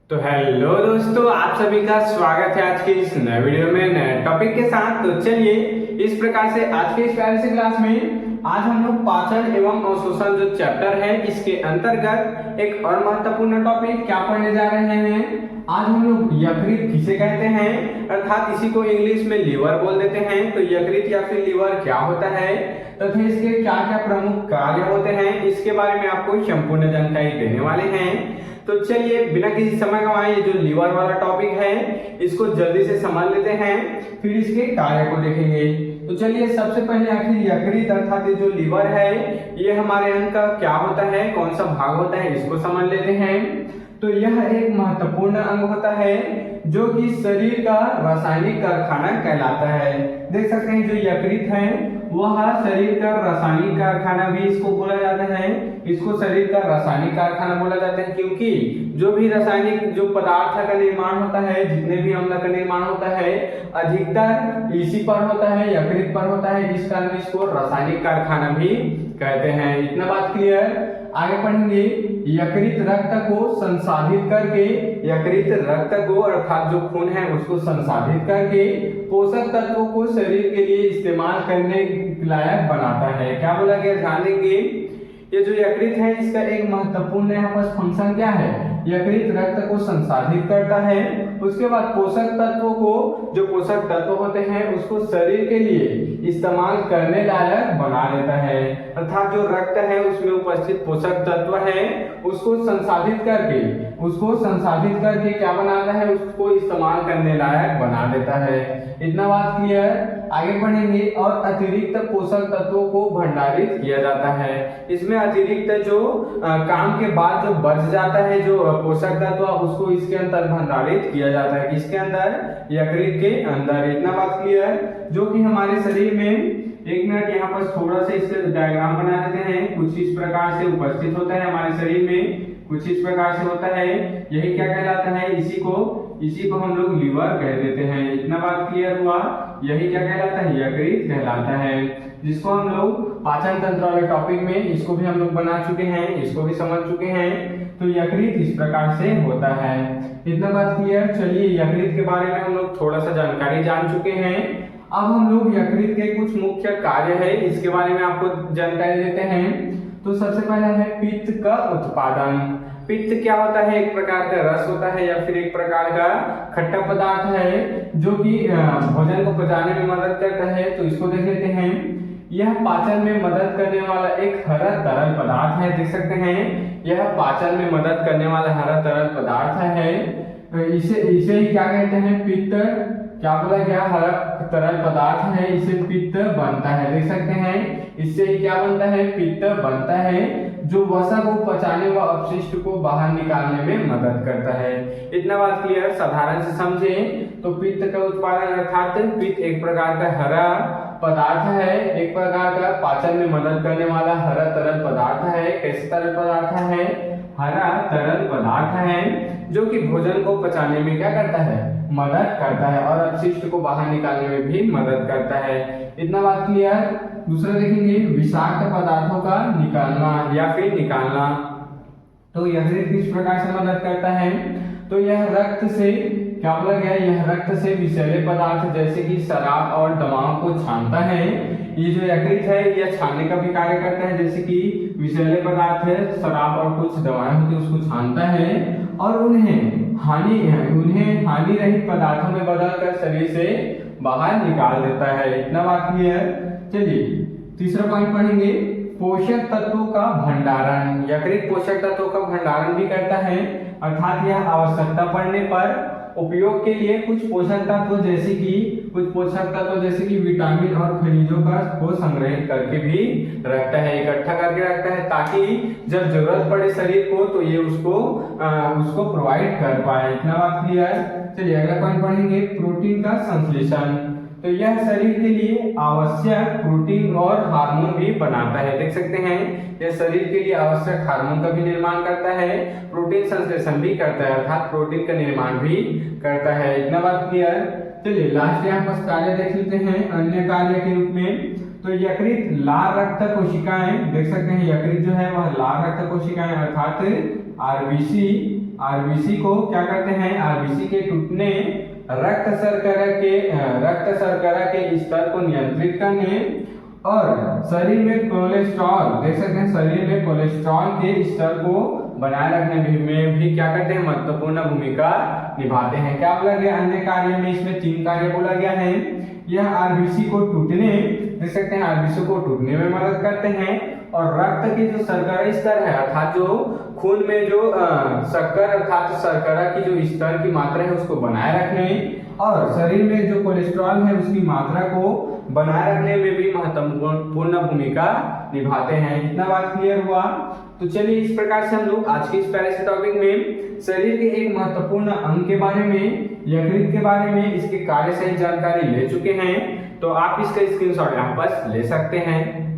तो हेलो दोस्तों, आप सभी का स्वागत है आज के इस नए वीडियो में नए टॉपिक के साथ। तो चलिए इस प्रकार से आज के इस प्यारे से क्लास में आज हम लोग पाचन एवं अवशोषण जो चैप्टर है इसके अंतर्गत एक और महत्वपूर्ण टॉपिक क्या पढ़ने जा रहे हैं। आज हम लोग यकृत किसे कहते हैं, अर्थात इसी को इंग्लिश में लीवर बोल देते हैं। तो यकृत या फिर लीवर क्या होता है तथा इसके क्या क्या प्रमुख कार्य होते हैं, इसके बारे में आपको संपूर्ण जानकारी देने वाले हैं। तो चलिए बिना किसी समय गंवाए ये जो लीवर वाला टॉपिक है इसको जल्दी से समझ लेते हैं, फिर इसके कार्य को देखेंगे। तो चलिए सबसे पहले आखिर यकृत अर्थात ये जो लीवर है ये हमारे अंग का क्या होता है, कौन सा भाग होता है, इसको समझ लेते हैं। तो यह एक महत्वपूर्ण अंग होता है जो कि शरीर का रासायनिक कारखाना कहलाता है। देख सकते हैं जो यकृत है वह शरीर का रासायनिक कारखाना भी इसको बोला जाता है। इसको शरीर का रासायनिक कारखाना बोला जाता है क्योंकि जो भी रासायनिक जो पदार्थ का निर्माण होता है, जितने भी अम्ल का निर्माण होता है अधिकतर इसी पर होता है, यकृत पर होता है। इस कारण इसको रासायनिक कारखाना भी कहते हैं। इतना बात क्लियर। आगे पढ़ेंगे यकृत रक्त को संसाधित करके, यकृत रक्त को अर्थात जो खून है उसको संसाधित करके पोषक तत्वों को शरीर के लिए इस्तेमाल करने लायक बनाता है। क्या बोला गया, ध्यान देंगे। ये जो यकृत है इसका एक महत्वपूर्ण यहाँ पर फंक्शन क्या है, यकृत रक्त को संसाधित करता है, उसके बाद पोषक तत्वों को, जो पोषक तत्व होते हैं उसको शरीर के लिए इस्तेमाल करने लायक बना देता है। अर्थात जो रक्त है उसमें उपस्थित पोषक तत्व है उसको संसाधित करके क्या बनाता है, उसको इस्तेमाल करने लायक बना देता है। इतना बात क्लियर। आगे बढ़ेंगे। और अतिरिक्त पोषक तत्वों को भंडारित किया जाता है। इसमें अतिरिक्त जो काम के बाद जो बच जाता है जो पोषक तत्व उसको इसके अंदर भंडारित किया जाता है। किसके अंदर, यकृत के अंदर। इतना बात क्लियर। जो कि हमारे शरीर में, एक मिनट यहाँ पर थोड़ा सा इसके डायग्राम बना देते हैं। कुछ इस प्रकार से उपस्थित होता है हमारे शरीर में, कुछ इस प्रकार से होता है। यही क्या कहलाता है, इसी को हम लोग लीवर कह देते हैं। इतना बात क्लियर हुआ। यही क्या कहलाता है, यकृत कहलाता है, जिसको हम लोग पाचन तंत्र वाले टॉपिक में इसको भी हम लोग बना चुके हैं, इसको भी समझ चुके हैं। तो यकृत इस प्रकार से होता है। इतना बात क्लियर। चलिए यकृत के बारे में हम लोग थोड़ा सा जानकारी जान चुके हैं। अब हम लोग यकृत के कुछ मुख्य कार्य है इसके बारे में आपको जानकारी देते हैं। तो सबसे पहला है पित्त का उत्पादन। पित्त क्या होता है, एक प्रकार का रस होता है या फिर एक प्रकार का खट्टा पदार्थ है जो कि भोजन को पचाने में मदद करता है। तो इसको देख लेते हैं। यह पाचन में मदद करने वाला एक हरा तरल पदार्थ है। देख सकते हैं यह पाचन में मदद करने वाला हरा तरल पदार्थ है। इसे ही क्या कहते हैं, पित्त। क्या बोला गया, हरा तरल पदार्थ है, इसे पित्त बनता है। देख सकते हैं इससे ही क्या बनता है, पित्त बनता है, जो वसा को पचाने व अपशिष्ट को बाहर निकालने में मदद करता है। इतना बात क्लियर। साधारण से समझे तो पित्त का उत्पादन अर्थात पित्त एक प्रकार का हरा पदार्थ है, एक प्रकार का पाचन में मदद करने वाला हरा तरल पदार्थ है। कैसे तरल पदार्थ है, हरा तरल पदार्थ है जो कि भोजन को पचाने में क्या करता है, मदद करता है और अपशिष्ट को बाहर निकालने में भी मदद करता है। इतना बात क्लियर। दूसरा देखेंगे विषाक्त पदार्थों का निकालना या फिर निकालना। तो यकृत किस प्रकार से मदद करता है, तो यह रक्त से क्या बोला गया, यह रक्त से विषैले पदार्थ जैसे कि शराब और दवाओं को छानता है। ये जो यकृत है यह छानने का भी कार्य करता है, जैसे कि विषैले पदार्थ है, शराब और कुछ दवाएं होती है उसको छानता है और उन्हें हानि रहित पदार्थों में बदलकर शरीर से बाहर निकाल देता है। इतना बात क्लियर। चलिए तीसरा पॉइंट पढ़ेंगे, पोषक तत्वों का भंडारण। यकृत पोषक तत्वों का भंडारण भी करता है, अर्थात यह आवश्यकता पड़ने पर उपयोग के लिए कुछ पोषक तत्व जैसे कि विटामिन और खनिजों को संग्रहित करके भी रखता है, इकट्ठा करके रखता है, ताकि जब जरूरत पड़े शरीर को तो ये उसको प्रोवाइड कर पाए। इतना बात क्लियर। चलिए अगला पॉइंट पढ़ेंगे, प्रोटीन का संश्लेषण। तो यह शरीर के लिए आवश्यक प्रोटीन और हार्मोन भी बनाता है। देख सकते हैं यह शरीर के लिए आवश्यक हार्मोन का भी निर्माण करता है, प्रोटीन संश्लेषण भी करता है, अर्थात प्रोटीन का निर्माण भी करता है। इतना बात क्लियर। चलिए लास्ट यहाँ पर कार्य देख लेते हैं अन्य कार्य के रूप में। तो यकृत लाल रक्त कोशिकाएं, देख सकते हैं यकृत जो है वह लाल रक्त कोशिकाएं अर्थात आरबीसी आरबीसी को क्या करते हैं, आरबीसी के टूटने रक्त शर्करा के स्तर को नियंत्रित करने और शरीर में कोलेस्ट्रॉल, देख सकते हैं शरीर में कोलेस्ट्रॉल के स्तर को बनाए रखने में भी क्या करते हैं, महत्वपूर्ण भूमिका निभाते हैं। क्या बोला गया, अन्य कार्य में इसमें 3 कार्य बोला गया है। यह आरबीसी को टूटने, देख सकते हैं आरबीसी को टूटने में मदद करते हैं और रक्त की जो शर्करा स्तर है अर्थात जो खून में जो शक्कर अर्थात शर्करा की जो स्तर की मात्रा है उसको बनाए रखने और शरीर में जो कोलेस्ट्रॉल है उसकी मात्रा को बनाए रखने में भी महत्वपूर्ण भूमिका निभाते हैं। इतना बात क्लियर हुआ। तो चलिए इस प्रकार से हम लोग आज के इस प्यारे से टॉपिक में शरीर के एक महत्वपूर्ण अंग के बारे में, यकृत के बारे में, इसके कार्य सहित जानकारी ले चुके हैं। तो आप इसका स्क्रीनशॉट यहाँ पर ले सकते हैं।